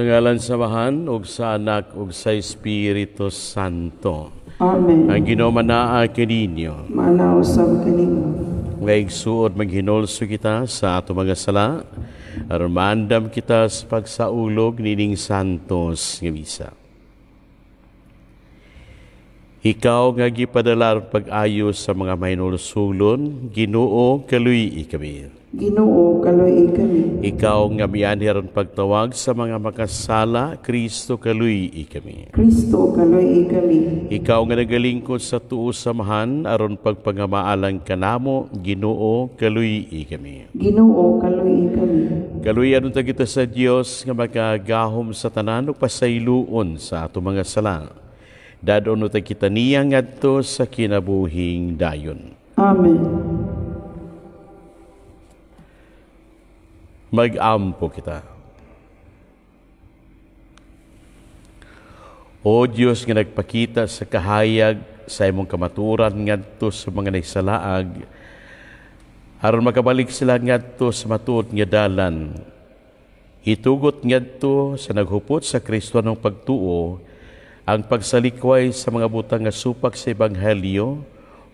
Sa ngalan samahan, ug sa anak, ug sa Espiritu Santo. Amen. Ang ginomanaa kaninyo. Manausab kanimo. Nga igsuod maghinulso kita sa ato mga sala, aron maandam kita sa pagsaulog nining santos nga misa. Ikaw nga gipadala aron pag-ayo sa mga mahinulsulon, Ginoo kaluy kami. Ginoo kaluy kami. Ikaw nga mianhi aron pagtawag sa mga makasala, Kristo kaluy kami. Kristo kaluy kami. Ikaw nga nagalingkod sa tuo samahan aron pagpangamaalang kanamo, Ginoo kaluy kami. Ginoo kaluy kami. Kaluy aron ta kita sa Dios nga magagahom sa tanan ug pasayloon sa ato mga sala. Dadon ta kita niya ngadto sa kinabuhing dayon. Amen. Mag-ampo kita. O Diyos nga nagpakita sa kahayag sa imong kamaturan ngadto sa mga nagsalaag, aron makabalik sila ngadto sa matuod nga dalan. Itugot ngadto sa naghupot sa Kristo ng pagtuo ang pagsalikway sa mga butang nga supak sa Ebanghelyo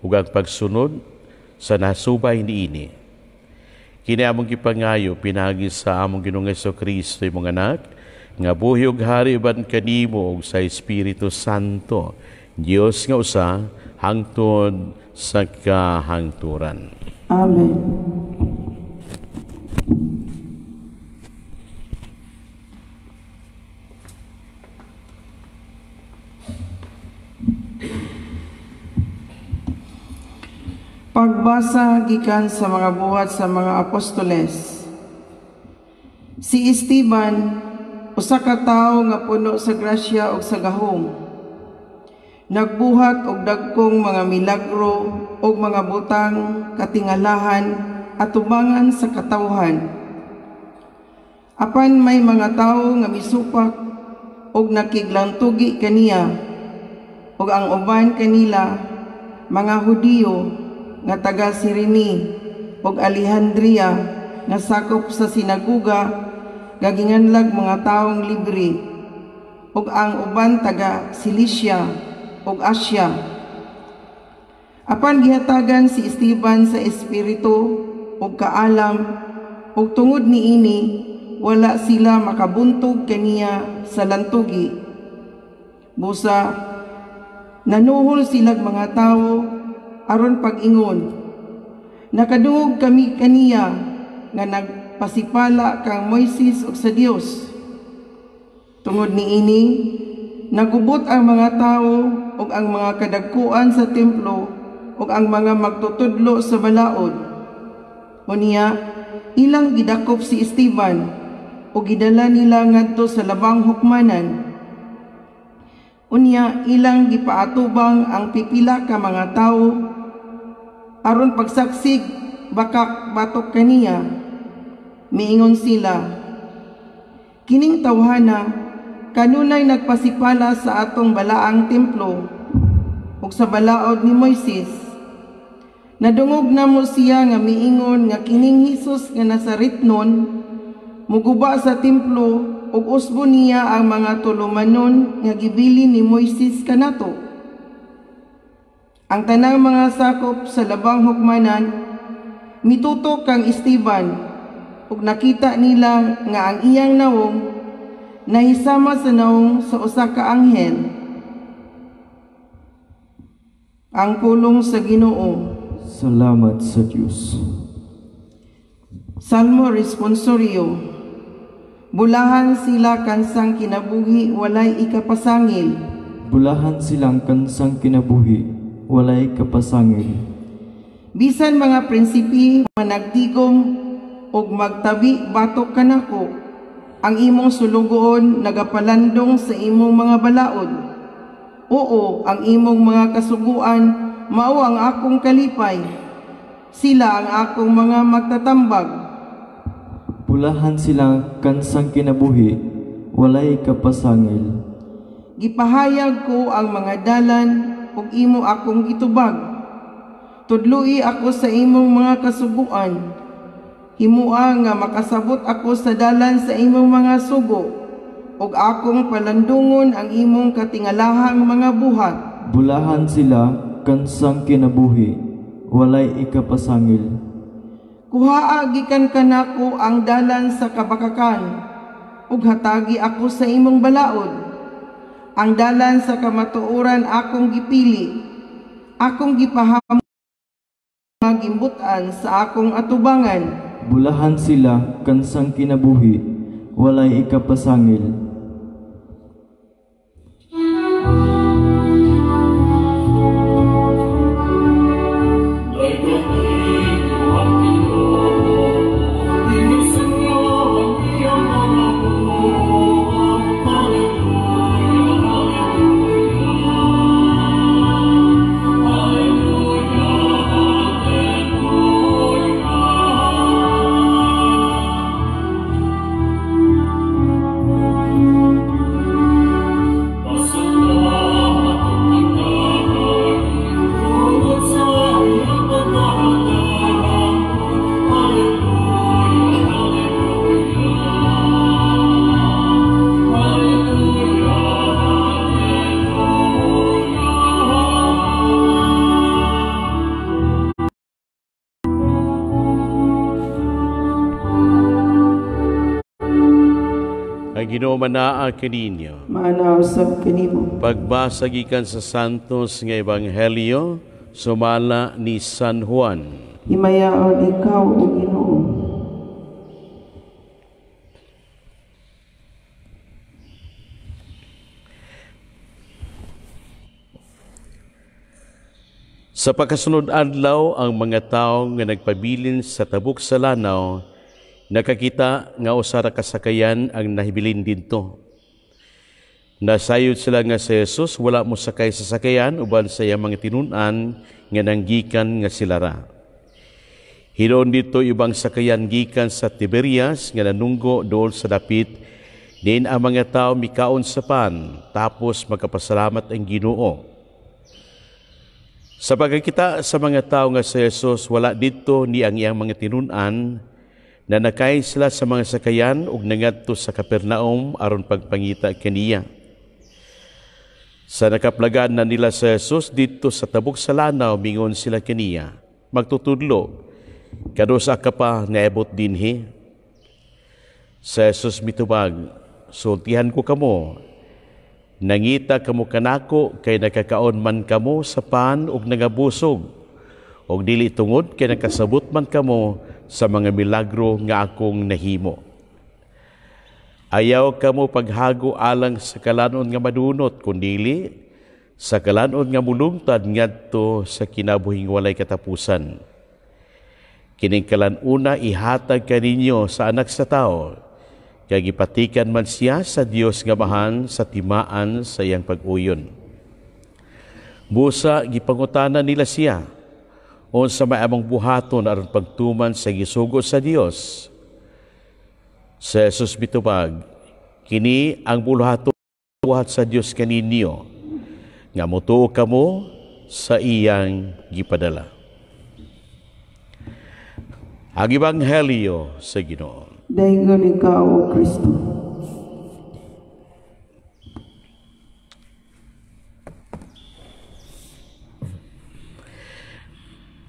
ug ang pagsunod sa nasubay niini. Kini among gipangayo pinagi sa among Ginoong Jesu-Kristo imong anak nga buhi ug hari uban kanimo ug sa Espiritu Santo, Dios nga usa hangtod sa kahangturan. Amen. Pagbasa gikan sa mga buhat sa mga apostoles. Si Esteban, usa ka tawo nga puno sa grasya ug sa gahom, nagbuhat og dagkong mga milagro ug mga butang katingalahan atubangan sa katawhan. Apan may mga tawo nga misupak ug nakiglantugi kaniya, ug ang uban kanila mga Hudiyo nga taga Cyrene ug Alejandria nga sakop sa sinaguga gaginganlag mga taong libre, ug ang uban taga Cilicia ug Asia. Apan gihatagan si Esteban sa espiritu ug kaalam, ug tungod niini wala sila makabuntog kaniya sa lantugi. Busa nanuhol silang mga tawo aron pag-ingon, nakadungog kami kaniya nga nagpasipala kang Moises ug sa Dios. Tungod niini nagubot ang mga tawo ug ang mga kadagkuan sa templo ug ang mga magtutudlo sa balaod. Unya ilang gidakop si Esteban ug gidala nila ngadto sa labang hukmanan. Unya ilang gipaatubang ang pipila ka mga tawo aron pagsaksig bakak batok kaniya. Miingon sila, kining tawhana kanunay nagpasipala sa atong balaang templo ug sa balaod ni Moises. Nadungog na mo siya nga miingon nga kining Hesus nga Nazaretnon muguba sa templo ug usbo niya ang mga tulumanon nga gibili ni Moises kanato. Ang tanang mga sakop sa labang hukmanan mitutok kang Esteban ug nakita nila nga ang iyang nawong nahisama sa nawong sa usa ka anghel. Ang pulong sa Ginoo. Salamat sa Diyos. Salmo responsorio. Bulahan sila kansang kinabuhi walay ikapasangil. Bulahan silang kansang kinabuhi walay kapasangil. Bisan mga prinsipi managtigom ug magtabi batok kanako, ang imong sulugoon nagapalandong sa imong mga balaod. Oo, ang imong mga kasuguan mao ang akong kalipay. Sila ang akong mga magtatambag. Bulahan silang kansang kinabuhi walay kapasangil. Gipahayag ko ang mga dalan ug imo akong gitubag. Tudloi ako sa imong mga kasuguan. Himua nga makasabot ako sa dalan sa imong mga sugo. ug akong palandungon ang imong katingalahang mga buhat. Bulahan sila kansang kinabuhi, walay ikapasangil. Kuhaa gikan kanako ang dalan sa kabakakan, ug hatagi ako sa imong balaod. Ang dalan sa kamatuoran akong gipili, akong gipaham magimbutan sa akong atubangan. Bulahan sila kansang kinabuhi, walay ikapasangil. Ang Ginoo manaa kaninyo. Maanaw sab kanimo. Pagbasa gikan sa Santos nga Ebanghelyo sumala ni San Juan. Himayaon ikaw o Ginoo. Sa pagkasunod adlaw ang mga tawo nga nagpabilin sa tabok sa lanaw nakakita nga usa ra kasakayan ang nahibilin didto. Nasayod sila nga si Jesus wala mo sakay sa sakayan uban sa iyang mga tinun-an nga nanggikan nga sila ra. Hinon dito ibang sakayan gikan sa Tiberias nga nanunggo dool sa dapit din ang mga tao mikaon sa pan tapos magkapasalamat ang Ginoo. Sa pagkakita sa mga tao nga si Jesus wala dito ni ang iyang mga tinun-an na nakay sila sa mga sakayan ug nangadto sa Capernaum aron pagpangita kaniya. Sa nakaplagan na nila sa Jesus dito sa tabok sa lanaw, mingon sila kaniya, magtutudlo, kadusa ka pa naabot dinhi. Sa Jesus mitubag, sultihan ko kamo, nangita kamo kanako kay nakakaon man kamo sa pan ug nagabusog, ug dili tungod kay nakasabot man kamo sa mga milagro nga akong nahimo. Ayaw kamo paghago alang sa kalanon nga madunot, kundili sa kalanon nga mulungtad ngadto sa kinabuhing walay katapusan. Kining kalanuna ihatag kaninyo sa anak sa tao, kay gipatikan man siya sa Dios nga mahan sa timaan sa iyang pag-uyon. Busa gipangutana nila siya, unsa may among buhaton aron pagtuman sa gisugo sa Dios. Sa Jesus mitubag, kini ang buhaton buhat sa Dios kaninyo, nga motuo kamo sa iyang gipadala. Ang Ebanghelyo sa Ginoo. Daingon ikaw o Kristo.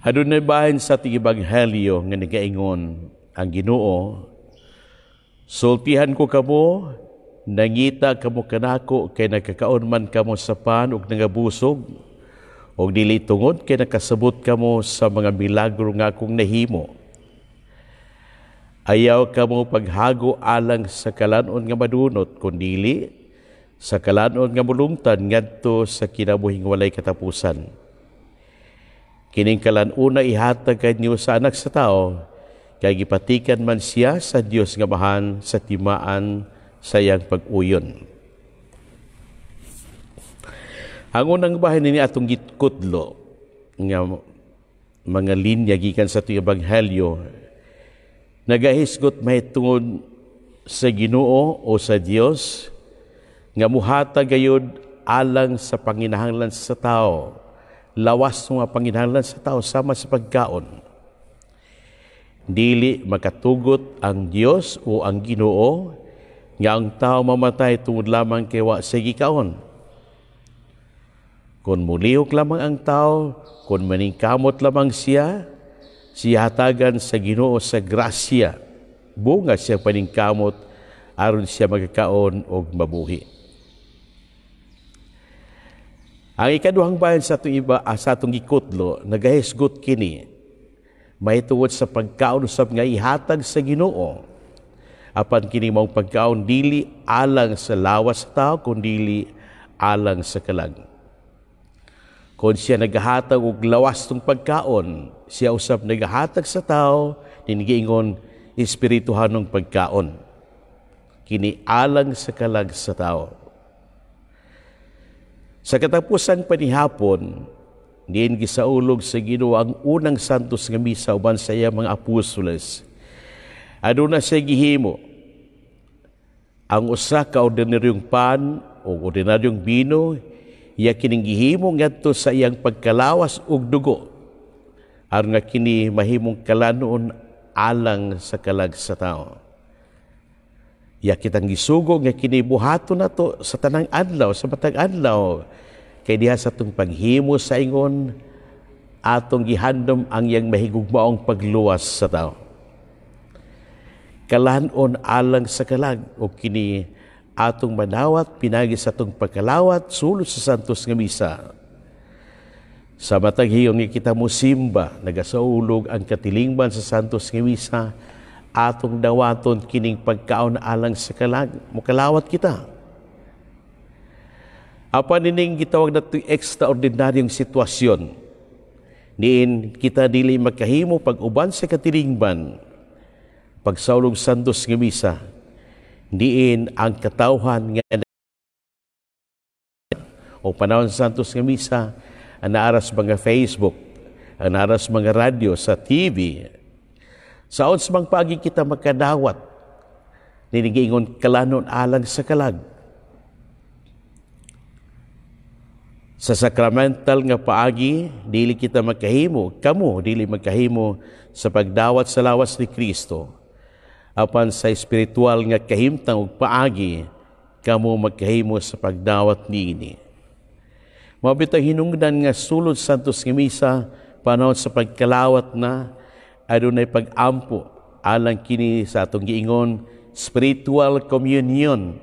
Adunay bahin sa ating Ebanghelyo nga nagaingon ang Ginoo, sultihan ko kamo, nangita kamo kanako kay nagkakaon man kamo sa pan ug nangabusog, ug dili tungod kay nakasabot kamo sa mga milagro nga akong nahimo. Ayaw kamo paghago alang sa kalanon nga madunot, kundili sa kalanon nga mulungtad ngadto sa kinabuhing walay katapusan. Kining kalanuna ihatag kanyo sa anak sa tao, kay gipatikan man siya sa Dios nga mahan sa timaan sa iyang pag-uyon. Ang unang bahin ni atong gitkudlo nga mga linya gikan sa itong Ebanghelyo, nagahisgot mahitungod sa Ginoo o sa Dios nga muhatag gayud alang sa panginahanglan sa tao, lawas nga panginahanglan sa tao sama sa pagkaon. Dili makatugot ang Dios o ang Ginoo nga ang tao mamatay tungod lamang kay wa sa gikaon. Kung mulihok lamang ang tao, kung maningkamot lamang siya hatagan sa Ginoo sa grasya, bunga siya paningkamot aron siya magkakaon og mabuhi. Ang ikaduhang bahin sa atong gikutlo, nagahisgot kini, mahitungod sa pagkaon usab nga ihatag sa Ginoo. Apan kini mao pagkaon dili alang sa lawas sa tao, kundi alang sa kalag. Kung siya naghahatag og lawas tong pagkaon, siya usab naghahatag sa tao ningiingon espirituhanong pagkaon. Kini alang sa kalag sa tao. Sa katapusang panihapon, diin gisaulog sa Ginoo ang unang santos nga misa uban sa iya mga apostoles. Aduna siya gihimo ang usa ka ordinaryong pan o ordinaryong bino, iya kining gihimo ngadto sa iyang pagkalawas og dugo, aron nga kini mahimong kalanon alang sa kalag sa tao. Iya kitang gisugo nga kini buhaton nato sa tanang adlaw, sa matag adlaw, kay diha sa atong paghimo sa ingon atong gihandom ang iyang mahigugmaong pagluwas sa tao. Kalanon alang sa kalag o kini atong manawat pinagi sa atong pagkalawat sulod sa santos nga misa. Sa matag hiyon nga kita musimba, nagasaulog ang katilingban sa santos nga misa, atong dawaton kining pagkaon alang sa kalag, mukalawat kita. Apan nining gitawag nato extraordinaryong sitwasyon, diin kita dili makahimo pag-uban sa katilingban, pagsaulog santos nga misa, diin ang katawhan nga o panahon santos nga misa, ang naaras mga Facebook, ang naaras mga radyo, sa TV. Sa ons mang pagi kita magkadawat, ninigingon kalanon alang sa kalag. Sa sakramental nga paagi, dili kita magkahimo, kamo dili magkahimo sa pagdawat sa lawas ni Kristo. Apan sa espiritual nga kahimtang ug paagi, kamo magkahimo sa pagdawat niini. Mabitang hinungdan nga sulod santos nga misa, panahon sa pagkalawat na, adunay pag-ampo alang kini sa atong giingon spiritual communion.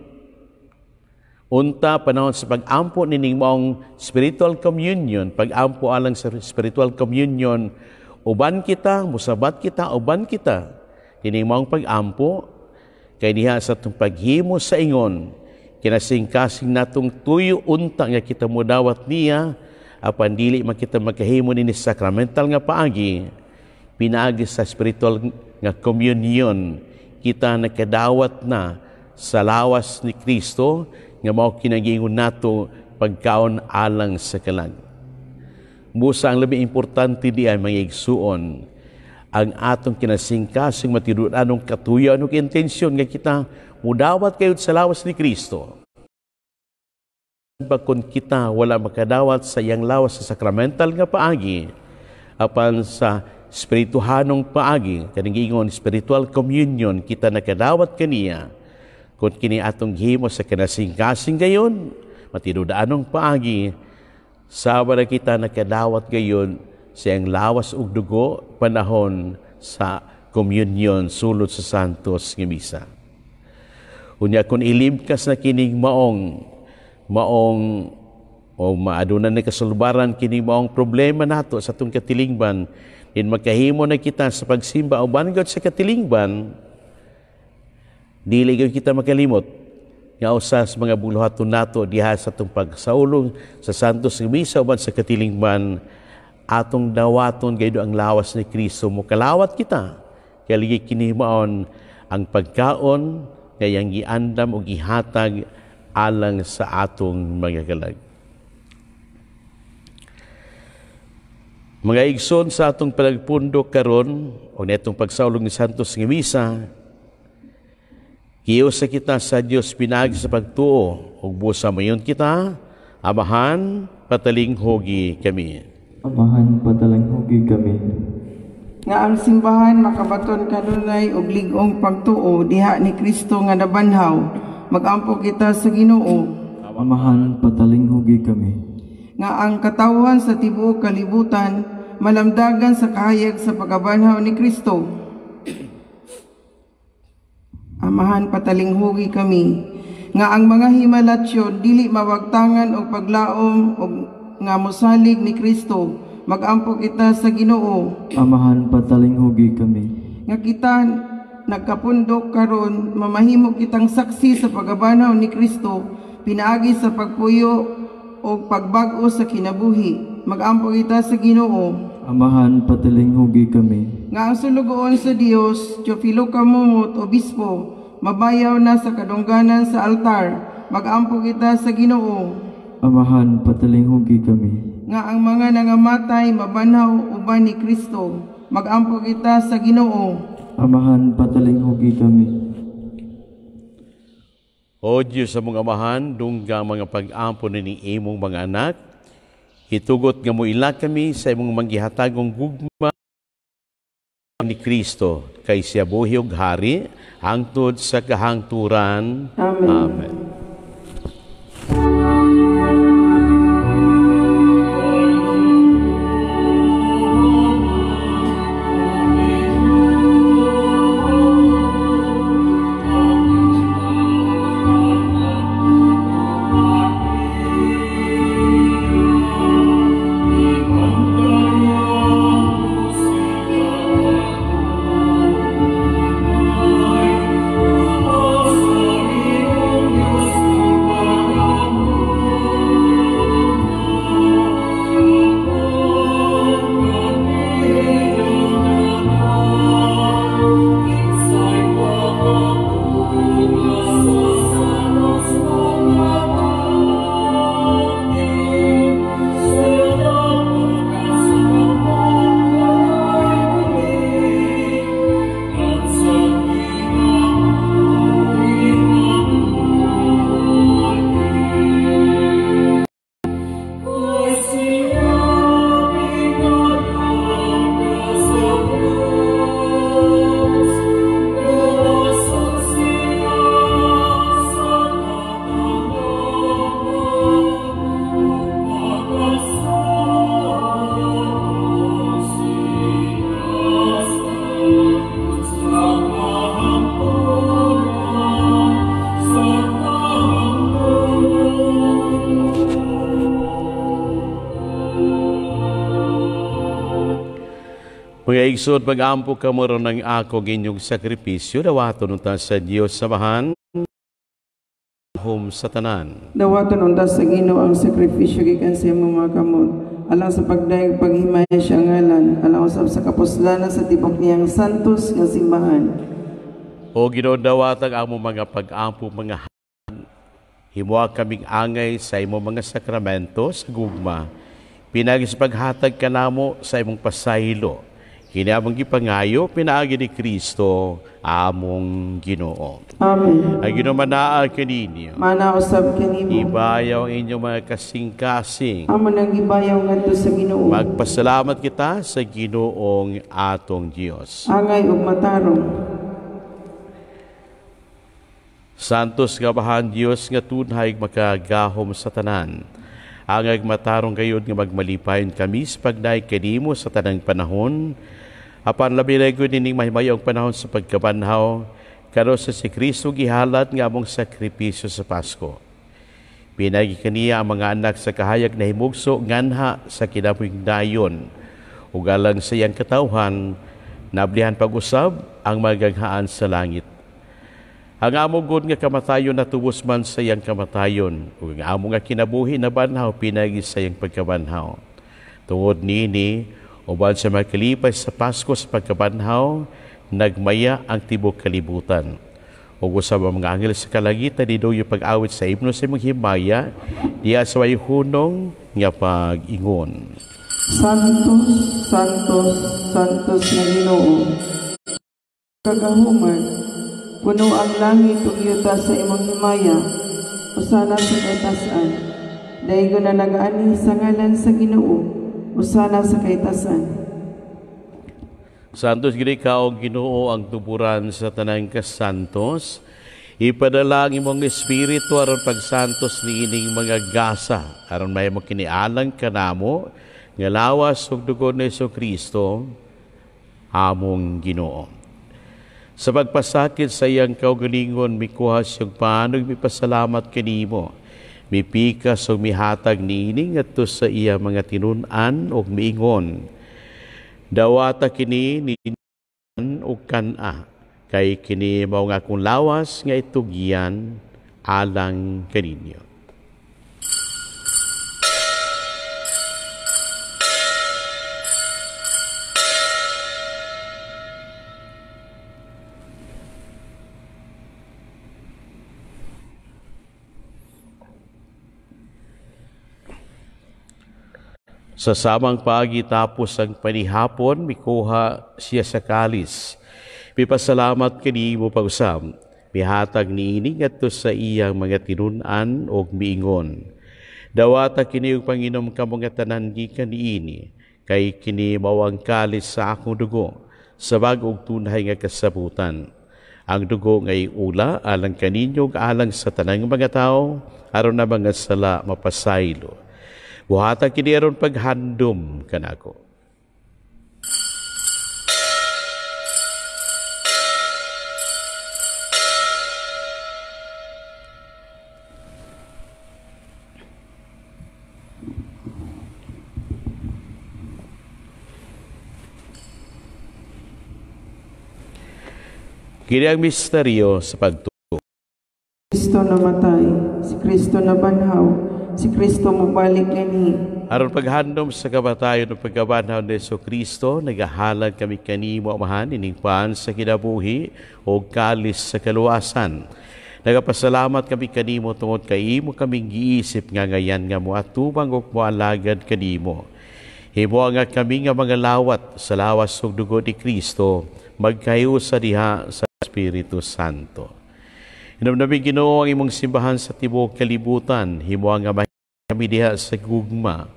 Unta panahon sa pag-ampo nining maong spiritual communion, pag-ampo alang sa spiritual communion, uban kita, musabat kita, uban kita. Kining maong pag-ampo, kay diha sa itong paghimo sa ingon, kinasing-kasing natong tuyo unta nga kita mudawat niya, apan dili man kita makahimo nini sakramental nga paagi, pinaagi sa spiritual nga communion, kita nakadawat na sa lawas ni Kristo, nga mao kinagingon nato pagkaon alang sa kalag. Busa ang labi importante diay mga igsuon, ang atong kinasingkasing matinud-anong katuyan ug intensyon nga kita mudawat kayo sa lawas ni Kristo. Kung kita wala makadawat sa iyang lawas sa sakramental nga paagi, apan sa spirituhanong paagi, kaningingon spiritual communion, kita nakadawat kaniya, kung kini atong himo sa kinasingkasing gayon, matinud-anong paagi, sawa na kita nakadawat gayon sa iyang lawas ug dugo, panahon sa communion sulod sa santos nga misa. Unya kung ilimkas na kining maong o maadunan na kasulbaran kining maong problema nato sa atong katilingban, din magkahimo na kita sa pagsimba o banggod sa katilingban, dili gyud kita makalimot nga usa sa mga buluhaton nato diha sa atong pagsaulog sa santos nga misa uban sa katilingban, atong dawaton gayud ang lawas ni Kristo, mukalawat kita kay ligi kini maon ang pagkaon nga yang giandam o gihatag alang sa atong mga kalag. Mga igsoon sa atong palagpundo karon o netong pagsaulog ni santos nga misa, giyo sa kita sa Dios pinagi sa pagtuo ug busa mayon kita, Amahan, patalinghogi kami. Amahan, patalinghogi kami. nga ang simbahan makabaton kanunay og lig-ong pagtuo diha ni Kristo nga nabanhaw, magampo kita sa Ginoo. Amahan, patalinghugi kami. Nga ang katawhan sa tibuok kalibutan malamdagan sa kahayag sa pagabanhaw ni Kristo. Amahan, patalinghugi kami. Nga ang mga himalatyon dili mawagtangan og paglaom og nga mosalig ni Kristo, magampo kita sa Ginoo. Amahan, patalinghugi kami. Nga kita nagkapundok karon, mamahimo kitang saksi sa pagabanhaw ni Kristo, pinaagi sa pagpuyo o pagbag-o sa kinabuhi, magampo kita sa Ginoo. Amahan, patalinghugi kami. Nga ang sulugoon sa Dios, Teofilo Kamumot, Obispo, mabayaw na sa kadungganan sa altar, magampo kita sa Ginoo. Amahan, patalinghugi kami. Nga ang mga nangamatay mabanhaw uban ni Kristo, magampo kita sa Ginoo. Amahan, patalinghugi kami. O Diyos sa mong amahan, dunggang mga pag-ampo na ni imong mga anak, itugot nga mo ila kami sa imong manggihatagong gugma ni Kristo, kay siya buhi ug hari, hangtod sa kahangturan. Amen. Amen. Mga igsod, pag-ampo ka mo ron ng ako ginyong sakripisyo, dawaton unta sa Diyos samahan, hum sa tanan. Dawaton unta sa Ginoo ang sakripisyo gikan sa imong mga kamot, alang sa pagdayeg paghimaya siya ngalan, alang usab sa kapuslanan sa tibok niyang santos nga simbahan. O Ginoo, dawatag amo mga pag-ampo mga himua kaming angay sa imong mga sakramento sa gugma, pinagis paghatag ka namo sa imong pasaylo. Kini among gipangayo, pinaagi ni Kristo, among Ginoo. Amen. Ang Ginoo manaag kaninyo. Manausab kanimo. Ibayaw ang inyong mga kasing-kasing. Amo nang gibayaw ngadto sa Ginoo. Magpasalamat kita sa Ginoong atong Dios. Angay ug matarong. Santos nga bahan Dios nga tunhay makagahom sa tanan. Angay matarong gayud nga magmalipayon kami sa pagnaig kanimo sa tanang panahon. Apan labi na gud ining mahimayong panahon sa pagkabanhaw, karo sa si Kristo gihalat nga among sakripisyo sa Pasko. Pinagi kaniya ang mga anak sa kahayag na himugso nganha sa kinabuhing dayon. Ug alang sa iyang katawhan, nablihan pag-usab ang magaghaan sa langit. Ang among gud nga kamatayon natubos man sa iyang kamatayon, ug ang among nga kinabuhi na banhaw pinagi sa iyang pagkabanhaw. Tungod nini, uban sa makalipay sa Pasko sa pagkabanhaw, nagmaya ang tibok kalibutan. Ug usab ang mga anghel sa kalangitan diduyo pag-awit sa himno sa imong himaya, diya sa way hunong nga pag-ingon. Santos, Santos, Santos nga Ginoo. Kagahuman, puno ang langit ug yuta sa imong himaya, usana sa kaitasan. Daygo na nagaani sa ngalan sa Ginoo, usana sa kaitasan. Santos gid ikaw Ginoo ang tuburan sa tanang kasantos. Ipadala ang imong espiritu aron pagsantos niining mga gasa aron may mo kinialang kanamo nga lawas ug dugo ni Kristo among Ginoo. Sa pagpasakit sa iyang kaugalingon mikuha siyang panog mipasalamat kanimo. Mipikas ug mihatag niini ngadto sa iya mga tinun-an ug miingon. Dawata kini ni ug kana kay kini mao nga akong lawas nga itugyan alang kaninyo. Sa samang pagi tapos ang panihapon, mikuha siya sa kalis. Pipasalamat kanimo pag-usam. Mihatag niini ngadto sa iyang mga tinun-an og miingon. Dawata kini og Panginom kamo nga tanan gikan niini, kay kini mao ang kalis sa akong dugo, sa bag-ong tunay nga kasabutan. Ang dugo ngay ula alang kaninyo ug alang sa tanang mga tao aron na mga sala mapasaylo. Buhata kini aron paghandom kanako. Kini ang misteryo sa pagtuo. Kristo namatay, si Kristo nabanhaw, si Kristo mabalik kini. Aron paghandom sa kamatayon ng pagkabanhaw ni Kristo, nagahalag kami kanimo amahan ining paan sa kinabuhi o kalis sa kaluwasan. Nagapasalamat kami kanimo tungod kay imo kaming giisip nga ngayan nga moatubang ug moalagad kanimo. Himo nga kami nga mga lawat sa lawas ug dugo ni Kristo magkayo sa diha sa Espiritu Santo. Hinamnami Ginoo ang imong simbahan sa tibuok kalibutan, himo nga kami diha sa gugma.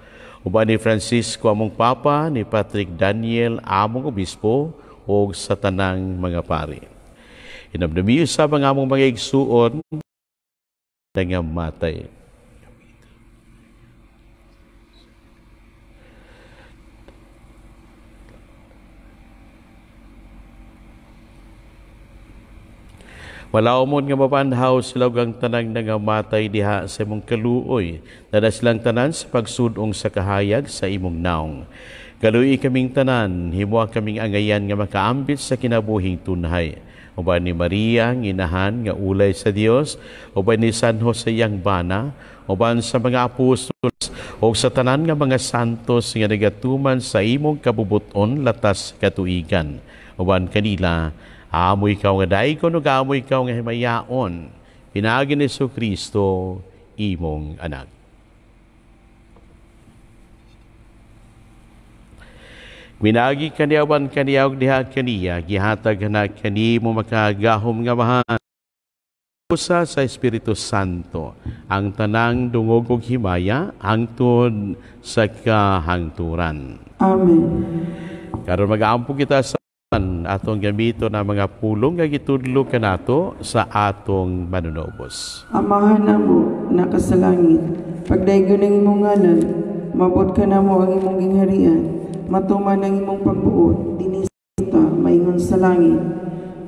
Uban ni Francisco among Papa, ni Patrick Daniel among obispo o sa tanang mga pari. Hinamnami sa mga among mga igsuon nga matay. Malaumon nga mabanhaw sila ang tanang nangamatay diha sa imong kaluoy, nada silang tanan sa pagsudong sa kahayag sa imong naong. Kaluoy kaming tanan, himo kaming angayan nga makaambit sa kinabuhing tunhay. Uban ni Maria, ang inahan nga ulay sa Dios, uban ni San Jose yang bana, uban sa mga apostolos, o sa tanan nga mga santos nga nagatuman sa imong kabubuton latas katuigan. Uban kanila, amoy ikaw nga daikon ug amoy ikaw nga himayaon. Pinaagi ni Kristo imong anak. Minagi kaniyawan kaniyawag diha kaniya, gihatag na kanimo makagahom nga mahan. Usa sa Espiritu Santo, ang tanang dungog ug himaya, hangtod sa kahangturan. Amen. Karon mag-aampo kita sa atong gamito na mga pulong nga gitudlo kanato sa atong manunobos. Amahan namo nakasalangit, pagdaygon ng imong ngalan, mabot ka namo ang imong gingharian, matuman ang imong pagbuot, dinisita maingon sa langit.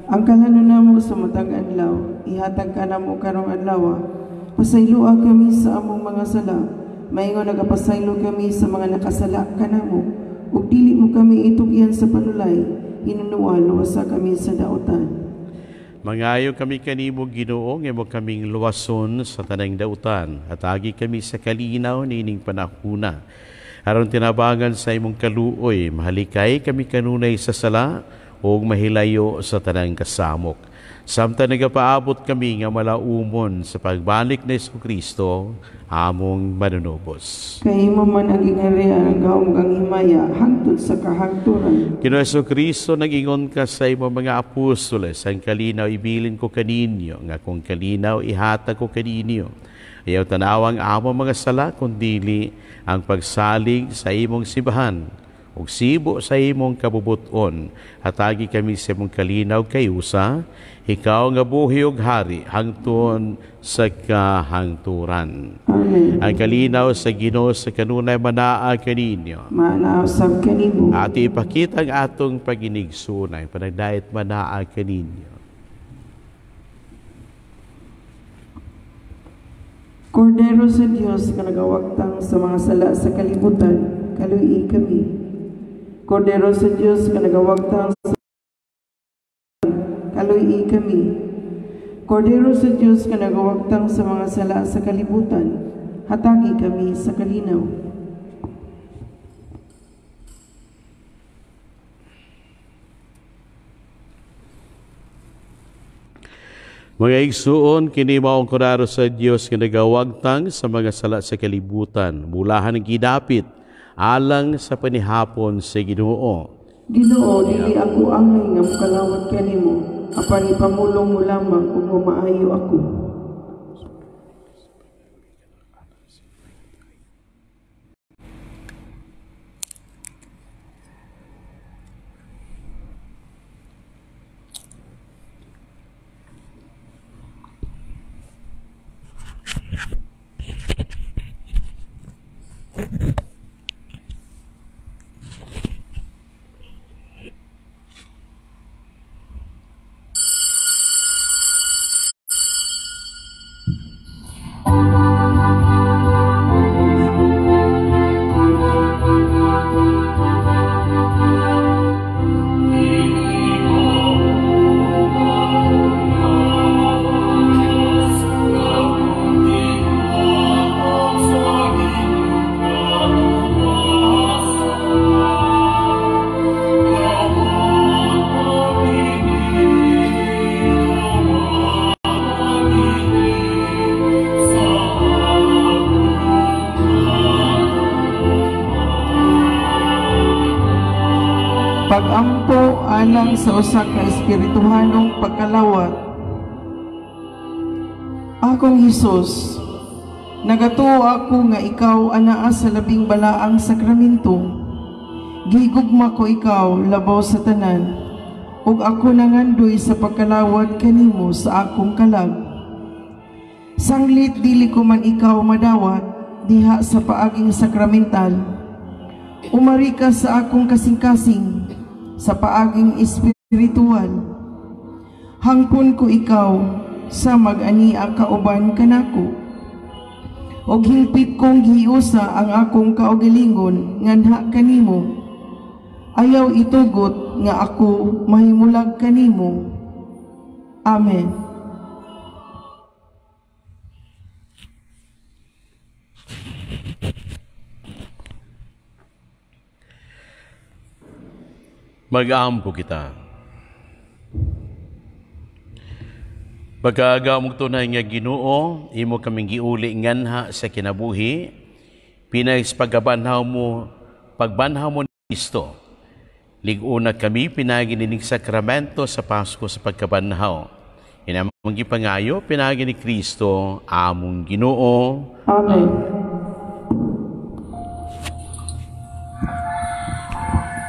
Ang kalanon namo sa matag adlaw, ihatag ka namo karong adlaw. Pasaylua kami sa among mga sala, maingon nagapasaylo kami sa mga nakasala kanamo, ug dili mo kami itugyan sa panulay. Hinunuan luwasa kami sa dautan. Mangayo kami kanimo Ginoo, nga mo kaming luwason sa tanang dautan, at agi kami sa kalinaw nining panahuna. Aron tinabangan sa imong kaluoy, mahalikay kami kanunay sa sala, o mahilayo sa tanang kasamok. Samtang nagapaabot kami nga malaumon sa pagbalik ni Kristo, among manunubos. Kay mo man ang gingharian, ang gahom kang himaya, hangtod sa kahangturan. Kino Kristo, nag-ingon ka sa imo mga apostoles, ang kalinaw ibilin ko kaninyo, nga kung kalinaw ihatag ko kaninyo. Ayaw tanawang among mga sala, kundili ang pagsalig sa imong sibahan. ug sibo sa imong kabubuton, hatagi kami sa imong kalinaw kayusa, ikaw nga buhi ug hari hangtod sa kahangturan. Amen. Ang kalinaw sa Ginoo sa kanunay manaa kaninyo. Manaasab kanimo. At ipakita ang atong paginigsunay, panagdayat manaa kaninyo. Kordero sa Dios nga nagawagtang sa mga sala sa kalibutan, kaluy kami. Kordero sa Dios nga nagawagtang sa kaluy kami. Kordero sa Dios nga nagawagtang sa mga sala sa kalibutan, hatagi kami sa kalinaw. Mga igsuon, kini maong kordero sa Dios nga nagawagtang sa mga sala sa kalibutan, mulahan ng gidapit, alang sa panihapon sa Ginoo. Ginoo, dili ako angay nga mokalawat kanimo, apan ipamulong mo lamang kung mamaayo ako. Pagampo alang sa usa ka espirituhanong pagkalawat. Akong Hesus, nagatuo ako nga ikaw anaa sa labing balaang sakramento. Gihigugma ko ikaw labaw sa tanan, ug ako nangandoy sa pagkalawat kanimo sa akong kalag. Sanglit dili ko man ikaw madawat diha sa paaging sakramental. Umari ka sa akong kasing-kasing sa paaging espiritual. Hangpon ko ikaw sa mag-ani ang kauban kanako. Og hingpit kong gihiusa ang akong kaugalingon nganha kanimo. Ayaw itugot nga ako mahimulag kanimo. Amen. Mag-aampo kita. Pagkagamog tunay nga Ginoo, imo kaming giuli nganha sa kinabuhi, pinags pagbanhaw mo ni Kristo. Liguna kami pinagininig sakramento sa Pasko sa pagkabanhaw. Inamong gipangayo pinagi ni Kristo among Ginoo. Amen.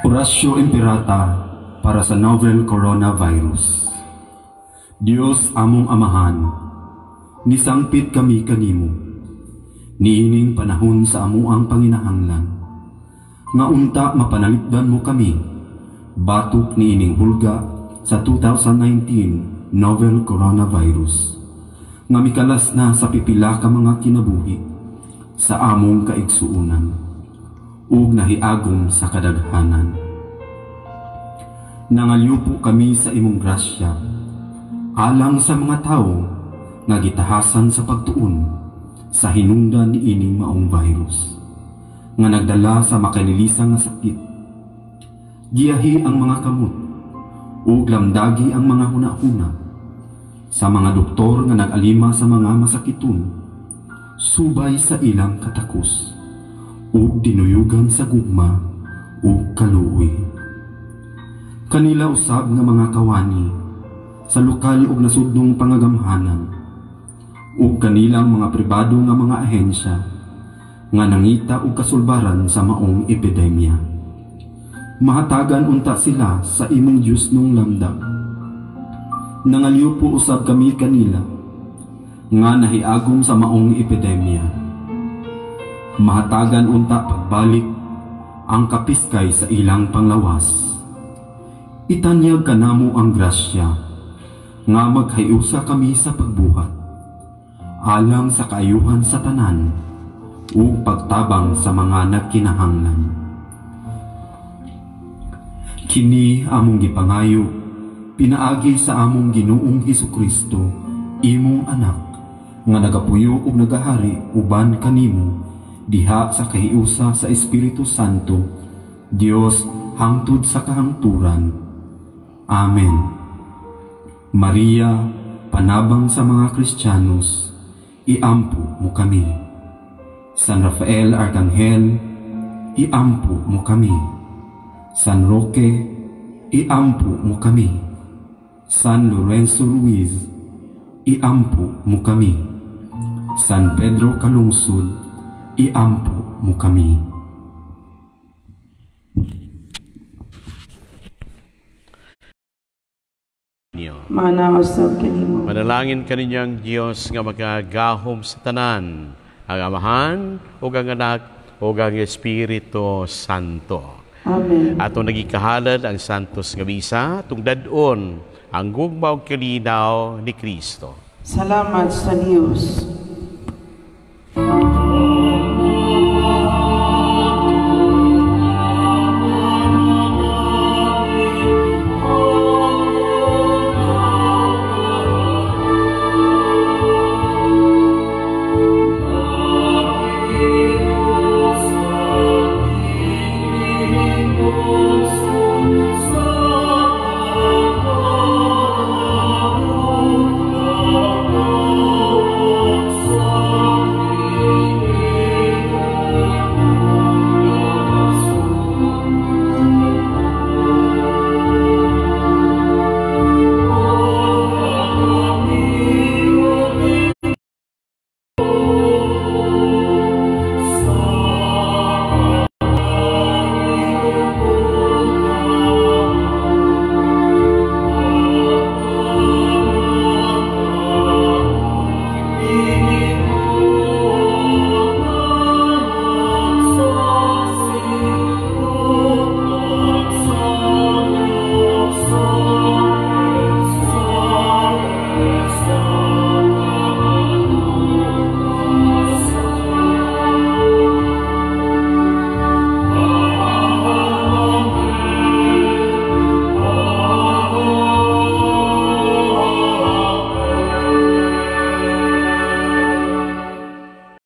Orasyo Imperata para sa novel coronavirus. Dios among amahan, nisangpit kami kanimo, niining panahon sa amuang panginahanglan, nga unta mapanalipdan mo kami, batok niining hulga sa 2019 novel coronavirus, nga mikalas na sa pipila ka mga kinabuhi sa among kaigsuunan, ug nahiagom sa kadaghanan. Nangalyupo kami sa imong grasya, alang sa mga tao nga gitahasan sa pagtuon sa hinungdan ni ining maong virus, nga nagdala sa makanilisang nga sakit. Giyahi ang mga kamot, ug lamdagi ang mga hunahuna, sa mga doktor nga nag-alima sa mga masakiton, subay sa ilang katakos, ug dinuyugan sa gugma ug kaluoy. Kanila usab nga mga kawani sa lokal ug nasudnong pangagamhanan, ug kanilang mga pribado nga mga ahensya nga nangita og kasulbaran sa maong epidemya. mahatagan unta sila sa imong Diyos nung lamdag. Nangaliw po usab kami kanila, nga nahiagom sa maong epidemya. Mahatagan unta pagbalik ang kapiskay sa ilang panglawas. Itanyag kanamo ang grasya, nga maghayusa kami sa pagbuhat, alang sa kaayuhan sa tanan, o pagtabang sa mga nagkinahanglan. Kini among gipangayo, pinaagi sa among Ginoong Hesukristo, imong anak, nga nagapuyo ug nagahari uban kanimo, diha sa kahiusa sa Espiritu Santo, Dios hangtod sa kahangturan. Amen. Maria, panabang sa mga Kristiyanos, iampo mo kami. San Rafael Arcangel, iampo mo kami. San Roque, iampo mo kami. San Lorenzo Ruiz, iampo mo kami. San Pedro Calungsod, iampo mo kami. Manaosab kanimo. Manalangin kaninyang Diyos nga magagahom sa tanan, ang Amahan, o ang Anak, o ang Espiritu Santo. Amen. Ato nagikahalad ang Santos nga Misa, tungdadon ang gugmaw kalinaw ni Kristo. Salamat sa Dios.